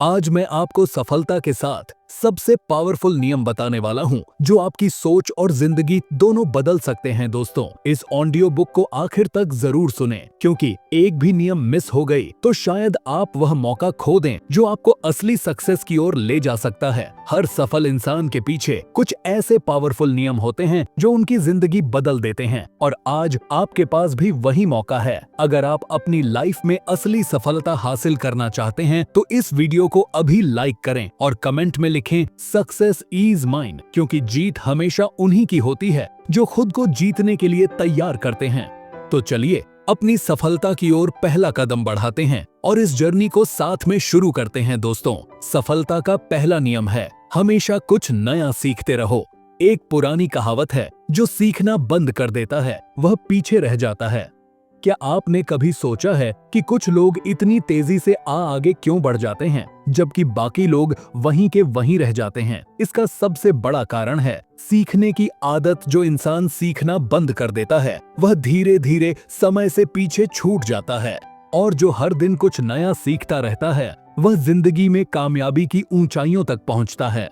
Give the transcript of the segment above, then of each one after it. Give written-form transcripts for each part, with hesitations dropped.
आज मैं आपको सफलता के साथ सबसे पावरफुल नियम बताने वाला हूं जो आपकी सोच और जिंदगी दोनों बदल सकते हैं। दोस्तों, इस ऑडियो बुक को आखिर तक जरूर सुनें, क्योंकि एक भी नियम मिस हो गई तो शायद आप वह मौका खो दें जो आपको असली सक्सेस की ओर ले जा सकता है। हर सफल इंसान के पीछे कुछ ऐसे पावरफुल नियम होते हैं जो उनकी जिंदगी बदल देते हैं, और आज आपके पास भी वही मौका है। अगर आप अपनी लाइफ में असली सफलता हासिल करना चाहते हैं तो इस वीडियो को अभी लाइक करें और कमेंट में लिखें सक्सेस इज माइन, क्योंकि जीत हमेशा उन्हीं की होती है जो खुद को जीतने के लिए तैयार करते हैं। तो चलिए अपनी सफलता की ओर पहला कदम बढ़ाते हैं और इस जर्नी को साथ में शुरू करते हैं। दोस्तों, सफलता का पहला नियम है हमेशा कुछ नया सीखते रहो। एक पुरानी कहावत है, जो सीखना बंद कर देता है वह पीछे रह जाता है। क्या आपने कभी सोचा है कि कुछ लोग इतनी तेजी से आगे क्यों बढ़ जाते हैं जबकि बाकी लोग वहीं के वहीं रह जाते हैं? इसका सबसे बड़ा कारण है सीखने की आदत। जो इंसान सीखना बंद कर देता है वह धीरे धीरे समय से पीछे छूट जाता है, और जो हर दिन कुछ नया सीखता रहता है वह जिंदगी में कामयाबी की ऊंचाइयों तक पहुंचता है।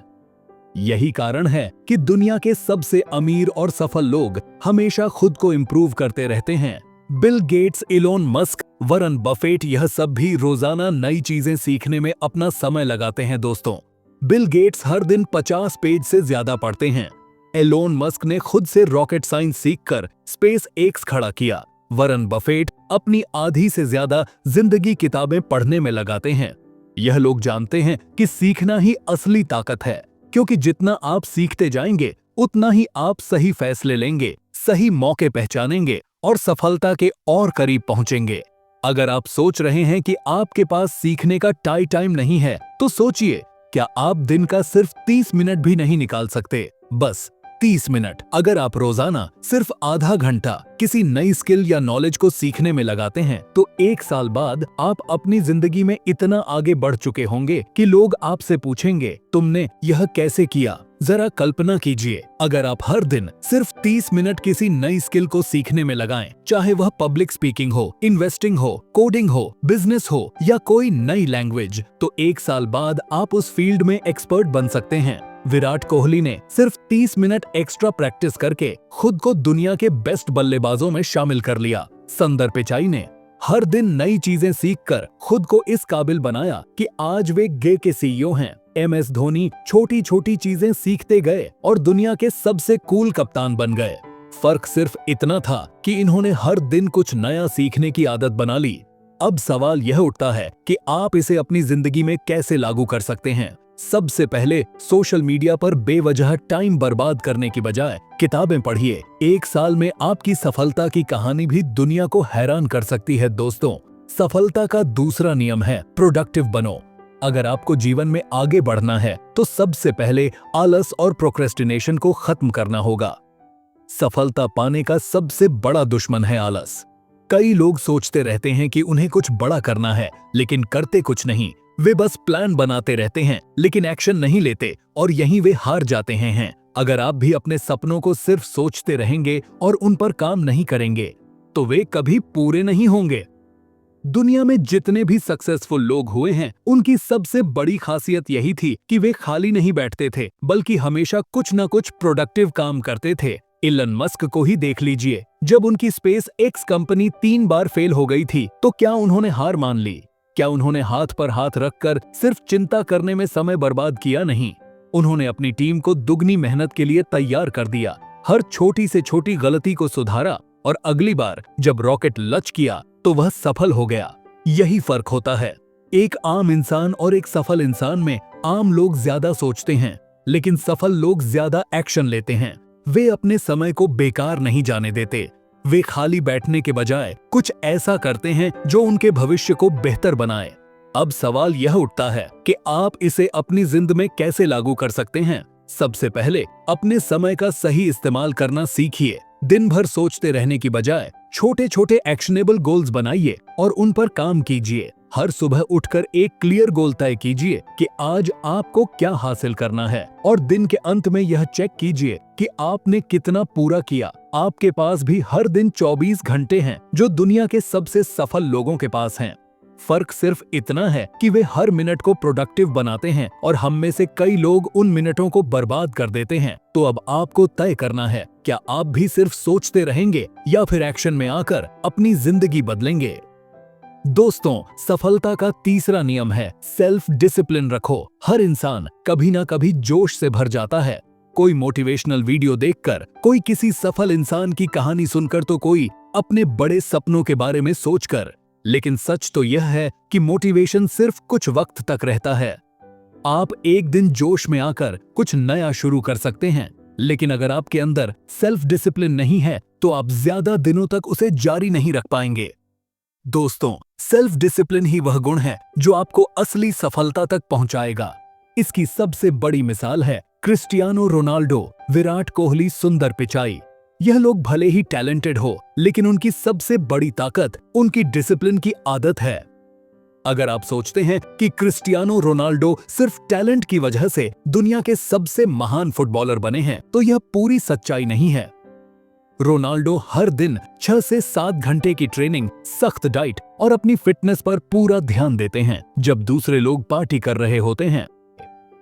यही कारण है कि दुनिया के सबसे अमीर और सफल लोग हमेशा खुद को इम्प्रूव करते रहते हैं। बिल गेट्स, इलोन मस्क, वरन बफेट, यह सब भी रोजाना नई चीजें सीखने में अपना समय लगाते हैं। दोस्तों, बिल गेट्स हर दिन 50 पेज से ज्यादा पढ़ते हैं। एलोन मस्क ने खुद से रॉकेट साइंस सीखकर स्पेस एक्स खड़ा किया। वरन बफेट अपनी आधी से ज्यादा जिंदगी किताबें पढ़ने में लगाते हैं। यह लोग जानते हैं कि सीखना ही असली ताकत है, क्योंकि जितना आप सीखते जाएंगे उतना ही आप सही फैसले लेंगे, सही मौके पहचानेंगे और सफलता के और करीब पहुंचेंगे। अगर आप सोच रहे हैं कि आपके पास सीखने का टाइम नहीं है, तो सोचिए, क्या आप दिन का सिर्फ 30 मिनट भी नहीं निकाल सकते? बस 30 मिनट। अगर आप रोजाना सिर्फ आधा घंटा किसी नई स्किल या नॉलेज को सीखने में लगाते हैं तो 1 साल बाद आप अपनी जिंदगी में इतना आगे बढ़ चुके होंगे कि लोग आपसे पूछेंगे, तुमने यह कैसे किया? जरा कल्पना कीजिए, अगर आप हर दिन सिर्फ 30 मिनट किसी नई स्किल को सीखने में लगाएं, चाहे वह पब्लिक स्पीकिंग हो, इन्वेस्टिंग हो, कोडिंग हो, बिजनेस हो या कोई नई लैंग्वेज, तो 1 साल बाद आप उस फील्ड में एक्सपर्ट बन सकते हैं। विराट कोहली ने सिर्फ 30 मिनट एक्स्ट्रा प्रैक्टिस करके खुद को दुनिया के बेस्ट बल्लेबाजों में शामिल कर लिया। सुंदर पिचाई ने हर दिन नई चीजें सीखकर खुद को इस काबिल बनाया कि आज वे गे के सीईओ हैं। MS धोनी छोटी छोटी चीजें सीखते गए और दुनिया के सबसे कूल कप्तान बन गए। फर्क सिर्फ इतना था कि इन्होंने हर दिन कुछ नया सीखने की आदत बना ली। अब सवाल यह उठता है कि आप इसे अपनी जिंदगी में कैसे लागू कर सकते हैं। सबसे पहले सोशल मीडिया पर बेवजह टाइम बर्बाद करने की बजाय किताबें पढ़िए। 1 साल में आपकी सफलता की कहानी भी दुनिया को हैरान कर सकती है। दोस्तों, सफलता का दूसरा नियम है प्रोडक्टिव बनो। अगर आपको जीवन में आगे बढ़ना है तो सबसे पहले आलस और प्रोक्रेस्टिनेशन को खत्म करना होगा। सफलता पाने का सबसे बड़ा दुश्मन है आलस। कई लोग सोचते रहते हैं कि उन्हें कुछ बड़ा करना है, लेकिन करते कुछ नहीं। वे बस प्लान बनाते रहते हैं लेकिन एक्शन नहीं लेते, और यहीं वे हार जाते हैं। अगर आप भी अपने सपनों को सिर्फ सोचते रहेंगे और उन पर काम नहीं करेंगे तो वे कभी पूरे नहीं होंगे। दुनिया में जितने भी सक्सेसफुल लोग हुए हैं, उनकी सबसे बड़ी खासियत यही थी कि वे खाली नहीं बैठते थे, बल्कि हमेशा कुछ न कुछ प्रोडक्टिव काम करते थे। इलन मस्क को ही देख लीजिए, जब उनकी स्पेस एक्स कंपनी 3 बार फेल हो गई थी तो क्या उन्होंने हार मान ली? क्या उन्होंने हाथ पर हाथ रखकर सिर्फ चिंता करने में समय बर्बाद किया? नहीं, उन्होंने अपनी टीम को दुगनी मेहनत के लिए तैयार कर दिया, हर छोटी से छोटी गलती को सुधारा, और अगली बार जब रॉकेट लॉन्च किया तो वह सफल हो गया। यही फर्क होता है एक आम इंसान और एक सफल इंसान में। आम लोग ज्यादा सोचते हैं, लेकिन सफल लोग ज्यादा एक्शन लेते हैं। वे अपने समय को बेकार नहीं जाने देते। वे खाली बैठने के बजाय कुछ ऐसा करते हैं जो उनके भविष्य को बेहतर बनाए। अब सवाल यह उठता है कि आप इसे अपनी जिंदगी में कैसे लागू कर सकते हैं। सबसे पहले अपने समय का सही इस्तेमाल करना सीखिए। दिन भर सोचते रहने की बजाय छोटे छोटे एक्शनेबल गोल्स बनाइए और उन पर काम कीजिए। हर सुबह उठकर एक क्लियर गोल तय कीजिए कि आज आपको क्या हासिल करना है, और दिन के अंत में यह चेक कीजिए कि आपने कितना पूरा किया। आपके पास भी हर दिन 24 घंटे हैं जो दुनिया के सबसे सफल लोगों के पास हैं। फर्क सिर्फ इतना है कि वे हर मिनट को प्रोडक्टिव बनाते हैं और हम में से कई लोग उन मिनटों को बर्बाद कर देते हैं। तो अब आपको तय करना है, क्या आप भी सिर्फ सोचते रहेंगे या फिर एक्शन में आकर अपनी जिंदगी बदलेंगे। दोस्तों, सफलता का तीसरा नियम है सेल्फ डिसिप्लिन रखो। हर इंसान कभी ना कभी जोश से भर जाता है, कोई मोटिवेशनल वीडियो देखकर, कोई किसी सफल इंसान की कहानी सुनकर, तो कोई अपने बड़े सपनों के बारे में सोचकर। लेकिन सच तो यह है कि मोटिवेशन सिर्फ कुछ वक्त तक रहता है। आप एक दिन जोश में आकर कुछ नया शुरू कर सकते हैं, लेकिन अगर आपके अंदर सेल्फ डिसिप्लिन नहीं है तो आप ज्यादा दिनों तक उसे जारी नहीं रख पाएंगे। दोस्तों, सेल्फ डिसिप्लिन ही वह गुण है जो आपको असली सफलता तक पहुंचाएगा। इसकी सबसे बड़ी मिसाल है क्रिस्टियानो रोनाल्डो, विराट कोहली, सुंदर पिचाई। यह लोग भले ही टैलेंटेड हो, लेकिन उनकी सबसे बड़ी ताकत उनकी डिसिप्लिन की आदत है। अगर आप सोचते हैं कि क्रिस्टियानो रोनाल्डो सिर्फ टैलेंट की वजह से दुनिया के सबसे महान फुटबॉलर बने हैं, तो यह पूरी सच्चाई नहीं है। रोनाल्डो हर दिन 6 से 7 घंटे की ट्रेनिंग, सख्त डाइट और अपनी फिटनेस पर पूरा ध्यान देते हैं। जब दूसरे लोग पार्टी कर रहे होते हैं,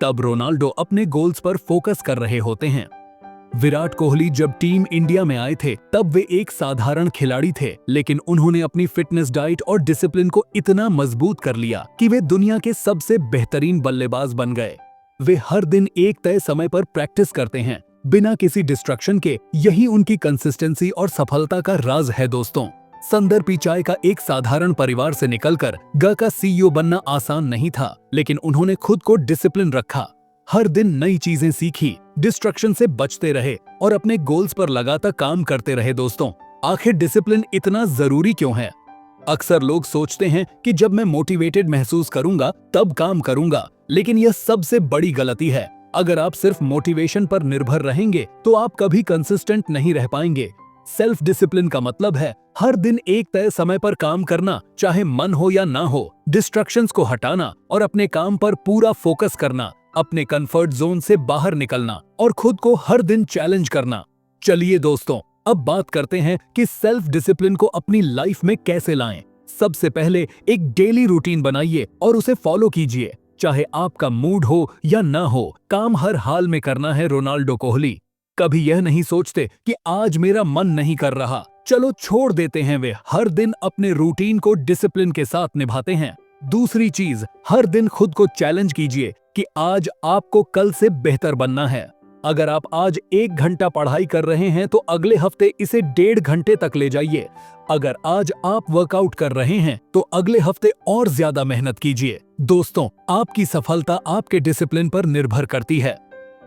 तब रोनाल्डो अपने गोल्स पर फोकस कर रहे होते हैं। विराट कोहली जब टीम इंडिया में आए थे, तब वे एक साधारण खिलाड़ी थे, लेकिन उन्होंने अपनी फिटनेस, डाइट और डिसिप्लिन को इतना मजबूत कर लिया कि वे दुनिया के सबसे बेहतरीन बल्लेबाज बन गए। वे हर दिन एक तय समय पर प्रैक्टिस करते हैं, बिना किसी डिस्ट्रक्शन के। यही उनकी कंसिस्टेंसी और सफलता का राज है। दोस्तों, सुंदर पिचाई का एक साधारण परिवार से निकलकर ग का सीईओ बनना आसान नहीं था, लेकिन उन्होंने खुद को डिसिप्लिन रखा, हर दिन नई चीजें सीखी, डिस्ट्रक्शन से बचते रहे और अपने गोल्स पर लगातार काम करते रहे। दोस्तों, आखिर डिसिप्लिन इतना जरूरी क्यों है? अक्सर लोग सोचते हैं कि जब मैं मोटिवेटेड महसूस करूंगा तब काम करूंगा, लेकिन यह सबसे बड़ी गलती है। अगर आप सिर्फ मोटिवेशन पर निर्भर रहेंगे तो आप कभी कंसिस्टेंट नहीं रह पाएंगे। सेल्फ डिसिप्लिन का मतलब है हर दिन एक तय समय पर काम करना, चाहे मन हो या ना हो, डिस्ट्रैक्शंस को हटाना और अपने काम पर पूरा फोकस करना, अपने कंफर्ट जोन से बाहर निकलना और खुद को हर दिन चैलेंज करना। चलिए दोस्तों, अब बात करते हैं कि सेल्फ डिसिप्लिन को अपनी लाइफ में कैसे लाएं। सबसे पहले एक डेली रूटीन बनाइए और उसे फॉलो कीजिए, चाहे आपका मूड हो या ना हो, काम हर हाल में करना है। रोनाल्डो कोहली कभी यह नहीं सोचते कि आज मेरा मन नहीं कर रहा, चलो छोड़ देते हैं। वे हर दिन अपने रूटीन को डिसिप्लिन के साथ निभाते हैं। दूसरी चीज, हर दिन खुद को चैलेंज कीजिए कि आज आपको कल से बेहतर बनना है। अगर आप आज 1 घंटा पढ़ाई कर रहे हैं तो अगले हफ्ते इसे 1.5 घंटे तक ले जाइए। अगर आज आप वर्कआउट कर रहे हैं तो अगले हफ्ते और ज्यादा मेहनत कीजिए। दोस्तों, आपकी सफलता आपके डिसिप्लिन पर निर्भर करती है।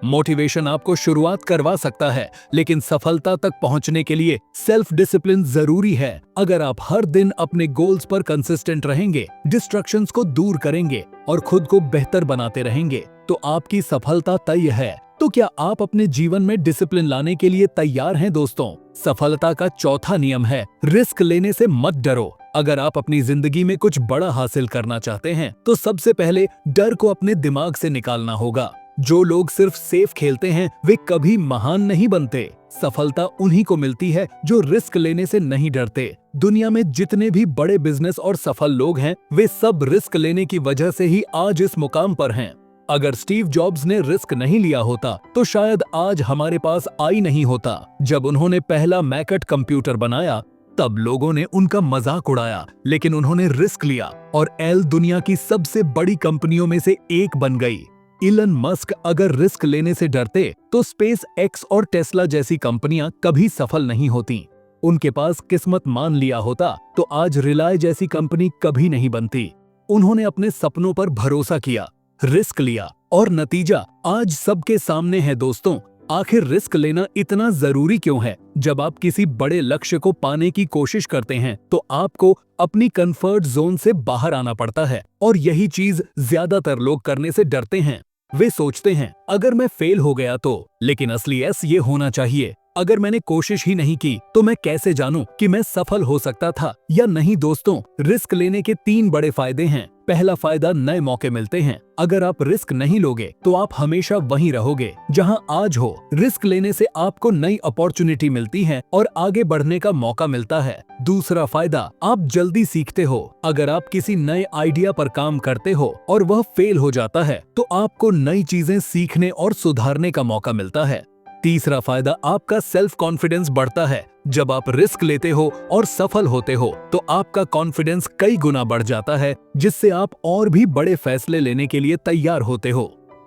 मोटिवेशन आपको शुरुआत करवा सकता है, लेकिन सफलता तक पहुंचने के लिए सेल्फ डिसिप्लिन जरूरी है। अगर आप हर दिन अपने गोल्स पर कंसिस्टेंट रहेंगे, डिस्ट्रैक्शंस को दूर करेंगे और खुद को बेहतर बनाते रहेंगे, तो आपकी सफलता तय है। तो क्या आप अपने जीवन में डिसिप्लिन लाने के लिए तैयार हैं? दोस्तों, सफलता का चौथा नियम है रिस्क लेने से मत डरो। अगर आप अपनी जिंदगी में कुछ बड़ा हासिल करना चाहते हैं तो सबसे पहले डर को अपने दिमाग से निकालना होगा। जो लोग सिर्फ सेफ खेलते हैं वे कभी महान नहीं बनते। सफलता उन्हीं को मिलती है जो रिस्क लेने से नहीं डरते। दुनिया में जितने भी बड़े बिजनेस और सफल लोग हैं, वे सब रिस्क लेने की वजह से ही आज इस मुकाम पर हैं। अगर स्टीव जॉब्स ने रिस्क नहीं लिया होता तो शायद आज हमारे पास आई नहीं होता। जब उन्होंने पहला मैकट कंप्यूटर बनाया तब लोगों ने उनका मजाक उड़ाया, लेकिन उन्होंने रिस्क लिया और एल दुनिया की सबसे बड़ी कंपनियों में से एक बन गई। इलन मस्क अगर रिस्क लेने से डरते तो स्पेस एक्स और टेस्ला जैसी कंपनियां कभी सफल नहीं होती। उनके पास किस्मत मान लिया होता तो आज रिलाय जैसी कंपनी कभी नहीं बनती। उन्होंने अपने सपनों पर भरोसा किया, रिस्क लिया और नतीजा आज सबके सामने है। दोस्तों, आखिर रिस्क लेना इतना जरूरी क्यों है? जब आप किसी बड़े लक्ष्य को पाने की कोशिश करते हैं तो आपको अपनी कंफर्ट जोन से बाहर आना पड़ता है और यही चीज ज्यादातर लोग करने से डरते हैं। वे सोचते हैं अगर मैं फेल हो गया तो, लेकिन असली ये होना चाहिए अगर मैंने कोशिश ही नहीं की तो मैं कैसे जानूं कि मैं सफल हो सकता था या नहीं। दोस्तों, रिस्क लेने के 3 बड़े फायदे हैं। पहला फायदा, नए मौके मिलते हैं। अगर आप रिस्क नहीं लोगे तो आप हमेशा वहीं रहोगे जहां आज हो। रिस्क लेने से आपको नई अपॉर्चुनिटी मिलती है और आगे बढ़ने का मौका मिलता है। दूसरा फायदा, आप जल्दी सीखते हो। अगर आप किसी नए आइडिया पर काम करते हो और वह फेल हो जाता है तो आपको नई चीजें सीखने और सुधारने का मौका मिलता है। तीसरा फायदा, आपका सेल्फ कॉन्फिडेंस बढ़ता है। जब आप रिस्क लेते हो और सफल होते हो तो आपका कॉन्फिडेंस कई गुना बढ़ जाता है, जिससे आप और भी बड़े फैसले लेने के लिए तैयार होते हो।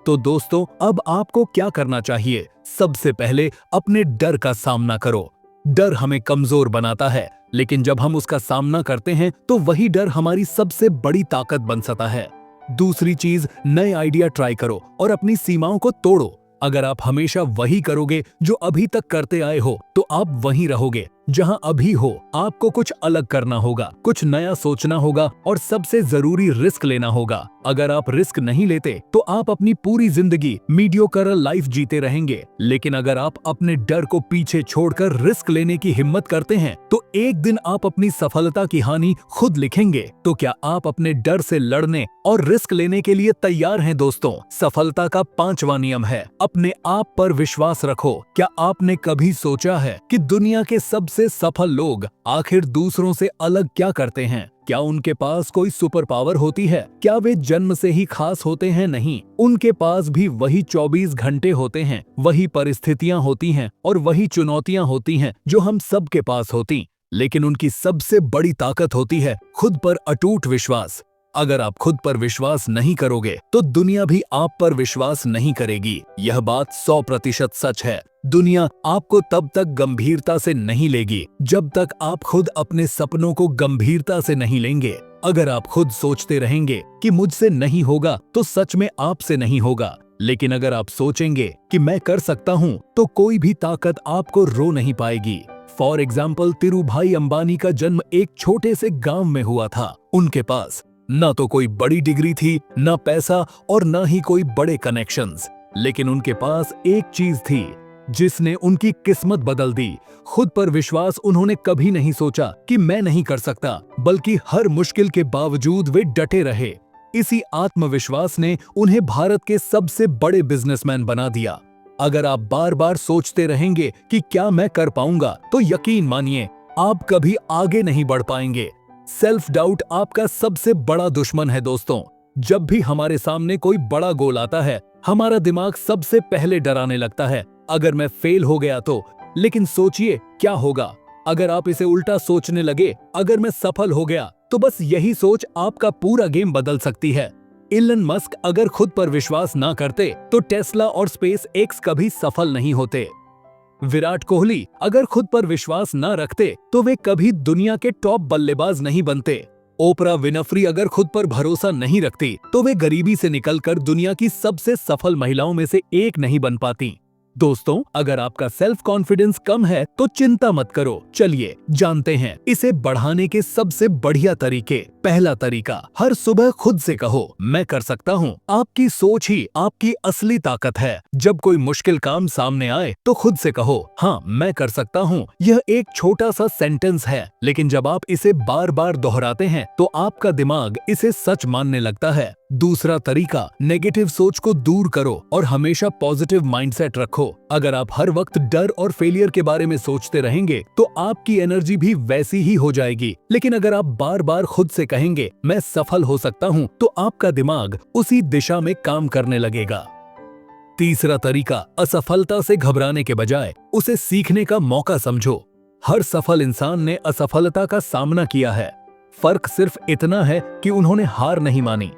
तो दोस्तों, अब आपको क्या करना चाहिए? सबसे पहले अपने डर का सामना करो। डर हमें कमजोर बनाता है, लेकिन जब हम उसका सामना करते हैं तो वही डर हमारी सबसे बड़ी ताकत बन सकता है। दूसरी चीज, नए आइडिया ट्राई करो और अपनी सीमाओं को तोड़ो। अगर आप हमेशा वही करोगे जो अभी तक करते आए हो तो आप वहीं रहोगे जहां अभी हो। आपको कुछ अलग करना होगा, कुछ नया सोचना होगा और सबसे जरूरी रिस्क लेना होगा। अगर आप रिस्क नहीं लेते तो आप अपनी पूरी जिंदगी मीडियोकर लाइफ जीते रहेंगे, लेकिन अगर आप अपने डर को पीछे छोड़कर रिस्क लेने की हिम्मत करते हैं तो एक दिन आप अपनी सफलता की कहानी खुद लिखेंगे। तो क्या आप अपने डर से लड़ने और रिस्क लेने के लिए तैयार हैं? दोस्तों, सफलता का 5वां नियम है, अपने आप पर विश्वास रखो। क्या आपने कभी सोचा है कि दुनिया के सबसे सफल लोग आखिर दूसरों से अलग क्या करते हैं? क्या उनके पास कोई सुपर पावर होती है? क्या वे जन्म से ही खास होते हैं? नहीं, उनके पास भी वही 24 घंटे होते हैं, वही परिस्थितियां होती हैं और वही चुनौतियां होती हैं जो हम सब के पास होती। लेकिन उनकी सबसे बड़ी ताकत होती है खुद पर अटूट विश्वास। अगर आप खुद पर विश्वास नहीं करोगे तो दुनिया भी आप पर विश्वास नहीं करेगी। यह बात 100% सच है। दुनिया आपको तब तक गंभीरता से नहीं लेगी जब तक आप खुद अपने सपनों को गंभीरता से नहीं लेंगे। अगर आप खुद सोचते रहेंगे कि मुझसे नहीं होगा तो सच में आपसे नहीं होगा। लेकिन अगर आप सोचेंगे कि मैं कर सकता हूँ तो कोई भी ताकत आपको रो नहीं पाएगी। फॉर एग्जाम्पल, धीरूभाई अंबानी का जन्म एक छोटे से गांव में हुआ था। उनके पास न तो कोई बड़ी डिग्री थी, न पैसा और न ही कोई बड़े कनेक्शंस, लेकिन उनके पास एक चीज थी जिसने उनकी किस्मत बदल दी। खुद पर विश्वास। उन्होंने कभी नहीं सोचा कि मैं नहीं कर सकता, बल्कि हर मुश्किल के बावजूद वे डटे रहे। इसी आत्मविश्वास ने उन्हें भारत के सबसे बड़े बिजनेसमैन बना दिया। अगर आप बार बार सोचते रहेंगे कि क्या मैं कर पाऊंगा, तो यकीन मानिए आप कभी आगे नहीं बढ़ पाएंगे। सेल्फ डाउट आपका सबसे बड़ा दुश्मन है। दोस्तों, जब भी हमारे सामने कोई बड़ा गोल आता है, हमारा दिमाग सबसे पहले डराने लगता है, अगर मैं फेल हो गया तो। लेकिन सोचिए क्या होगा अगर आप इसे उल्टा सोचने लगे, अगर मैं सफल हो गया तो। बस यही सोच आपका पूरा गेम बदल सकती है। इलन मस्क अगर खुद पर विश्वास ना करते तो टेस्ला और स्पेस एक्स कभी सफल नहीं होते। विराट कोहली अगर खुद पर विश्वास न रखते तो वे कभी दुनिया के टॉप बल्लेबाज नहीं बनते। ओपरा विनफ्री अगर खुद पर भरोसा नहीं रखती तो वे गरीबी से निकलकर दुनिया की सबसे सफल महिलाओं में से एक नहीं बन पाती। दोस्तों, अगर आपका सेल्फ कॉन्फिडेंस कम है तो चिंता मत करो। चलिए जानते हैं इसे बढ़ाने के सबसे बढ़िया तरीके। पहला तरीका, हर सुबह खुद से कहो, मैं कर सकता हूँ। आपकी सोच ही आपकी असली ताकत है। जब कोई मुश्किल काम सामने आए तो खुद से कहो, हाँ मैं कर सकता हूँ। यह एक छोटा सा सेंटेंस है, लेकिन जब आप इसे बार बार दोहराते हैं तो आपका दिमाग इसे सच मानने लगता है। दूसरा तरीका, नेगेटिव सोच को दूर करो और हमेशा पॉजिटिव माइंडसेट रखो। अगर आप हर वक्त डर और फेलियर के बारे में सोचते रहेंगे तो आपकी एनर्जी भी वैसी ही हो जाएगी। लेकिन अगर आप बार बार खुद से कहेंगे मैं सफल हो सकता हूँ, तो आपका दिमाग उसी दिशा में काम करने लगेगा। तीसरा तरीका, असफलता से घबराने के बजाय उसे सीखने का मौका समझो। हर सफल इंसान ने असफलता का सामना किया है। फर्क सिर्फ इतना है कि उन्होंने हार नहीं मानी।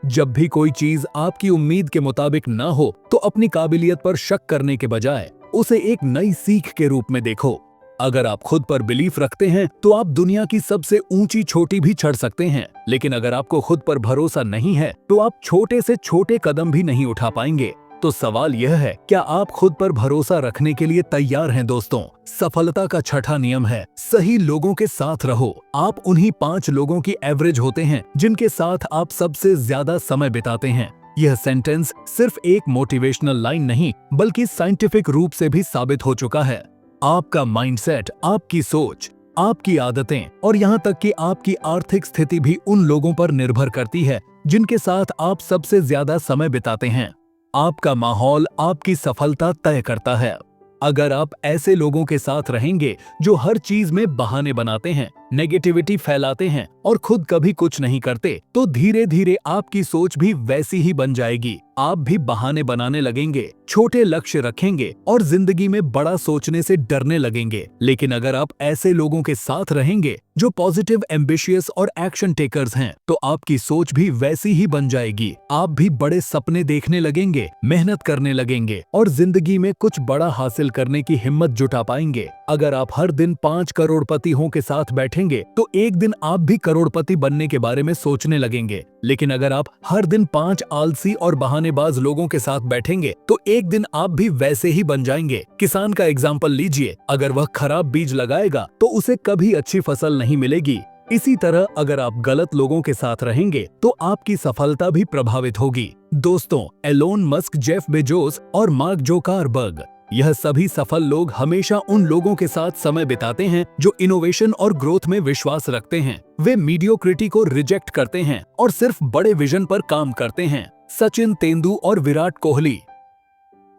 जब भी कोई चीज आपकी उम्मीद के मुताबिक ना हो तो अपनी काबिलियत पर शक करने के बजाय उसे एक नई सीख के रूप में देखो। अगर आप खुद पर बिलीफ रखते हैं तो आप दुनिया की सबसे ऊंची चोटी भी चढ़ सकते हैं। लेकिन अगर आपको खुद पर भरोसा नहीं है तो आप छोटे से छोटे कदम भी नहीं उठा पाएंगे। तो सवाल यह है, क्या आप खुद पर भरोसा रखने के लिए तैयार हैं? दोस्तों, सफलता का छठा नियम है, सही लोगों के साथ रहो। आप उन्हीं 5 लोगों की एवरेज होते हैं जिनके साथ आप सबसे ज्यादा समय बिताते हैं। यह सेंटेंस सिर्फ एक मोटिवेशनल लाइन नहीं बल्कि साइंटिफिक रूप से भी साबित हो चुका है। आपका माइंडसेट, आपकी सोच, आपकी आदतें और यहाँ तक कि आपकी आर्थिक स्थिति भी उन लोगों पर निर्भर करती है जिनके साथ आप सबसे ज्यादा समय बिताते हैं। आपका माहौल आपकी सफलता तय करता है। अगर आप ऐसे लोगों के साथ रहेंगे जो हर चीज में बहाने बनाते हैं, नेगेटिविटी फैलाते हैं और खुद कभी कुछ नहीं करते, तो धीरे धीरे आपकी सोच भी वैसी ही बन जाएगी। आप भी बहाने बनाने लगेंगे, छोटे लक्ष्य रखेंगे और जिंदगी में बड़ा सोचने से डरने लगेंगे। लेकिन अगर आप ऐसे लोगों के साथ रहेंगे जो पॉजिटिव, एम्बिशियस और एक्शन टेकर्स हैं, तो आपकी सोच भी वैसी ही बन जाएगी। आप भी बड़े सपने देखने लगेंगे, मेहनत करने लगेंगे और जिंदगी में कुछ बड़ा हासिल करने की हिम्मत जुटा पाएंगे। अगर आप हर दिन 5 करोड़पतियों के साथ बैठेंगे तो एक दिन आप भी करोड़पति बनने के बारे में सोचने लगेंगे। लेकिन अगर आप हर दिन 5 आलसी और बहानेबाज लोगों के साथ बैठेंगे तो एक दिन आप भी वैसे ही बन जाएंगे। किसान का एग्जाम्पल लीजिए, अगर वह खराब बीज लगाएगा तो उसे कभी अच्छी फसल नहीं मिलेगी। इसी तरह अगर आप गलत लोगों के साथ रहेंगे तो आपकी सफलता भी प्रभावित होगी। दोस्तों, एलोन मस्क, जेफ बेजोस और मार्क जुकरबर्ग, यह सभी सफल लोग हमेशा उन लोगों के साथ समय बिताते हैं जो इनोवेशन और ग्रोथ में विश्वास रखते हैं। वे मीडियोक्रिटी को रिजेक्ट करते हैं और सिर्फ बड़े विजन पर काम करते हैं। सचिन, तेंदुलकर और विराट कोहली,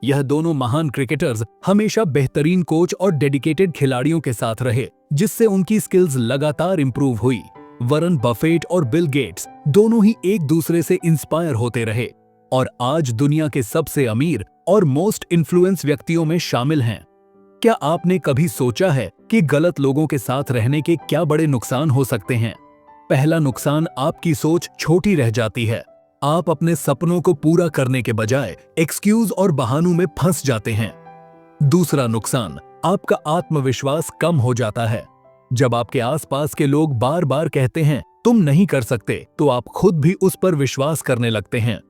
यह दोनों महान क्रिकेटर्स हमेशा बेहतरीन कोच और डेडिकेटेड खिलाड़ियों के साथ रहे, जिससे उनकी स्किल्स लगातार इंप्रूव हुई। वॉरेन बफेट और बिल गेट्स दोनों ही एक दूसरे से इंस्पायर होते रहे और आज दुनिया के सबसे अमीर और मोस्ट इन्फ्लुएंस व्यक्तियों में शामिल हैं। क्या आपने कभी सोचा है कि गलत लोगों के साथ रहने के क्या बड़े नुकसान हो सकते हैं? पहला नुकसान, आपकी सोच छोटी रह जाती है। आप अपने सपनों को पूरा करने के बजाय एक्सक्यूज और बहानों में फंस जाते हैं। दूसरा नुकसान, आपका आत्मविश्वास कम हो जाता है। जब आपके आसपास के लोग बार बार कहते हैं तुम नहीं कर सकते, तो आप खुद भी उस पर विश्वास करने लगते हैं।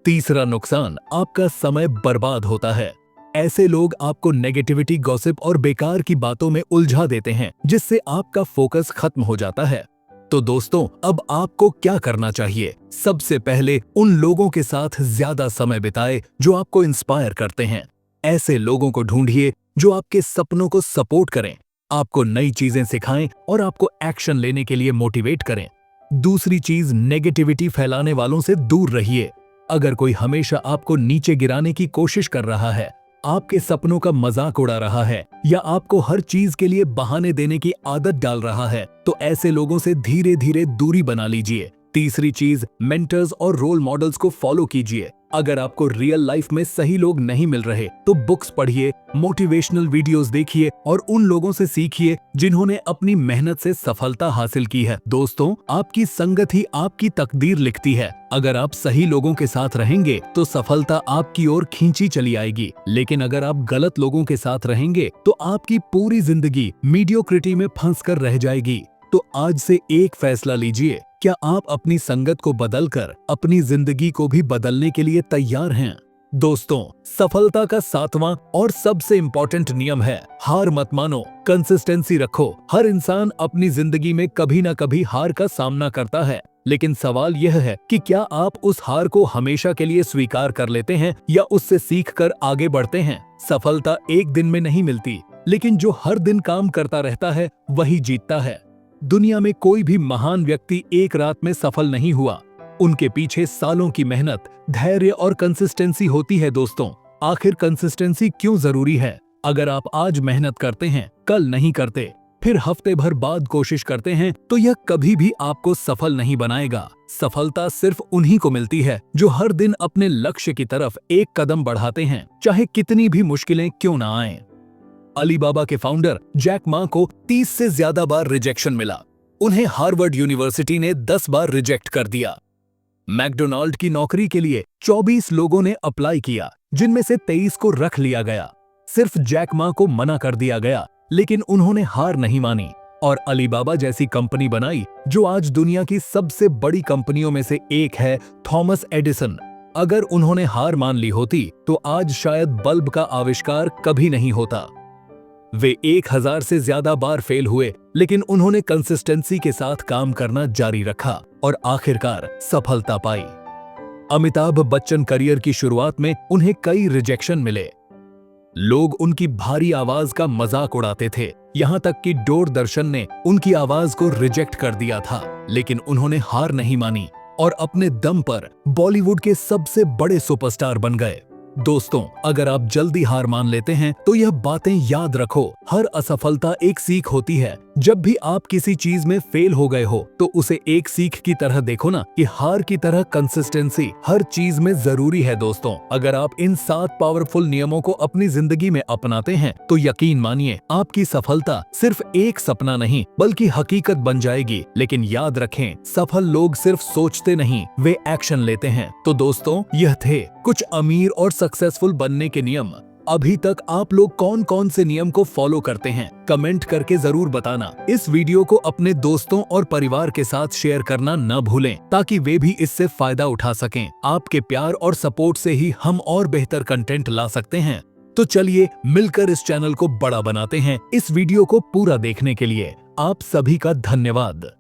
तीसरा नुकसान, आपका समय बर्बाद होता है। ऐसे लोग आपको नेगेटिविटी, गॉसिप और बेकार की बातों में उलझा देते हैं, जिससे आपका फोकस खत्म हो जाता है। तो दोस्तों, अब आपको क्या करना चाहिए? सबसे पहले उन लोगों के साथ ज्यादा समय बिताएं जो आपको इंस्पायर करते हैं। ऐसे लोगों को ढूंढिए जो आपके सपनों को सपोर्ट करें, आपको नई चीजें सिखाएं और आपको एक्शन लेने के लिए मोटिवेट करें। दूसरी चीज, नेगेटिविटी फैलाने वालों से दूर रहिए। अगर कोई हमेशा आपको नीचे गिराने की कोशिश कर रहा है, आपके सपनों का मजाक उड़ा रहा है या आपको हर चीज के लिए बहाने देने की आदत डाल रहा है, तो ऐसे लोगों से धीरे धीरे दूरी बना लीजिए। तीसरी चीज, मेंटर्स और रोल मॉडल्स को फॉलो कीजिए। अगर आपको रियल लाइफ में सही लोग नहीं मिल रहे तो बुक्स पढ़िए, मोटिवेशनल वीडियोस देखिए और उन लोगों से सीखिए जिन्होंने अपनी मेहनत से सफलता हासिल की है। दोस्तों, आपकी संगत ही आपकी तकदीर लिखती है। अगर आप सही लोगों के साथ रहेंगे तो सफलता आपकी ओर खींची चली आएगी, लेकिन अगर आप गलत लोगों के साथ रहेंगे तो आपकी पूरी जिंदगी मीडियोक्रिटी में फंस कर रह जाएगी। तो आज से एक फैसला लीजिए, क्या आप अपनी संगत को बदलकर अपनी जिंदगी को भी बदलने के लिए तैयार हैं? दोस्तों, सफलता का 7वां और सबसे इंपॉर्टेंट नियम है, हार मत मानो, कंसिस्टेंसी रखो। हर इंसान अपनी जिंदगी में कभी ना कभी हार का सामना करता है, लेकिन सवाल यह है कि क्या आप उस हार को हमेशा के लिए स्वीकार कर लेते हैं या उससे सीखकर आगे बढ़ते हैं? सफलता एक दिन में नहीं मिलती, लेकिन जो हर दिन काम करता रहता है वही जीतता है। दुनिया में कोई भी महान व्यक्ति एक रात में सफल नहीं हुआ, उनके पीछे सालों की मेहनत, धैर्य और कंसिस्टेंसी होती है। दोस्तों, आखिर कंसिस्टेंसी क्यों जरूरी है? अगर आप आज मेहनत करते हैं, कल नहीं करते, फिर हफ्ते भर बाद कोशिश करते हैं, तो यह कभी भी आपको सफल नहीं बनाएगा। सफलता सिर्फ उन्हीं को मिलती है जो हर दिन अपने लक्ष्य की तरफ एक कदम बढ़ाते हैं, चाहे कितनी भी मुश्किलें क्यों ना आएं। अलीबाबा के फाउंडर जैक मा को 30 से ज्यादा बार रिजेक्शन मिला। उन्हें हार्वर्ड यूनिवर्सिटी ने 10 बार रिजेक्ट कर दिया। मैकडोनाल्ड की नौकरी के लिए 24 लोगों ने अप्लाई किया, जिनमें से 23 को रख लिया गया। सिर्फ जैक मा को मना कर दिया गया, लेकिन उन्होंने हार नहीं मानी और अलीबाबा जैसी कंपनी बनाई जो आज दुनिया की सबसे बड़ी कंपनियों में से एक है, थॉमस एडिसन। अगर उन्होंने हार मान ली होती तो आज शायद बल्ब का आविष्कार कभी नहीं होता। वे 1000 से ज्यादा बार फेल हुए, लेकिन उन्होंने कंसिस्टेंसी के साथ काम करना जारी रखा और आखिरकार सफलता पाई। अमिताभ बच्चन करियर की शुरुआत में उन्हें कई रिजेक्शन मिले, लोग उनकी भारी आवाज का मजाक उड़ाते थे, यहाँ तक कि दूरदर्शन ने उनकी आवाज को रिजेक्ट कर दिया था। लेकिन उन्होंने हार नहीं मानी और अपने दम पर बॉलीवुड के सबसे बड़े सुपरस्टार बन गए। दोस्तों, अगर आप जल्दी हार मान लेते हैं तो यह बातें याद रखो, हर असफलता एक सीख होती है। जब भी आप किसी चीज में फेल हो गए हो तो उसे एक सीख की तरह देखो ना, कि हार की तरह कंसिस्टेंसी हर चीज में जरूरी है। दोस्तों, अगर आप इन 7 पावरफुल नियमों को अपनी जिंदगी में अपनाते हैं तो यकीन मानिए आपकी सफलता सिर्फ एक सपना नहीं बल्कि हकीकत बन जाएगी। लेकिन याद रखें, सफल लोग सिर्फ सोचते नहीं, वे एक्शन लेते हैं। तो दोस्तों, यह थे कुछ अमीर और सक्सेसफुल बनने के नियम। अभी तक आप लोग कौन कौन से नियम को फॉलो करते हैं, कमेंट करके जरूर बताना। इस वीडियो को अपने दोस्तों और परिवार के साथ शेयर करना न भूलें, ताकि वे भी इससे फायदा उठा सकें। आपके प्यार और सपोर्ट से ही हम और बेहतर कंटेंट ला सकते हैं। तो चलिए मिलकर इस चैनल को बड़ा बनाते हैं। इस वीडियो को पूरा देखने के लिए आप सभी का धन्यवाद।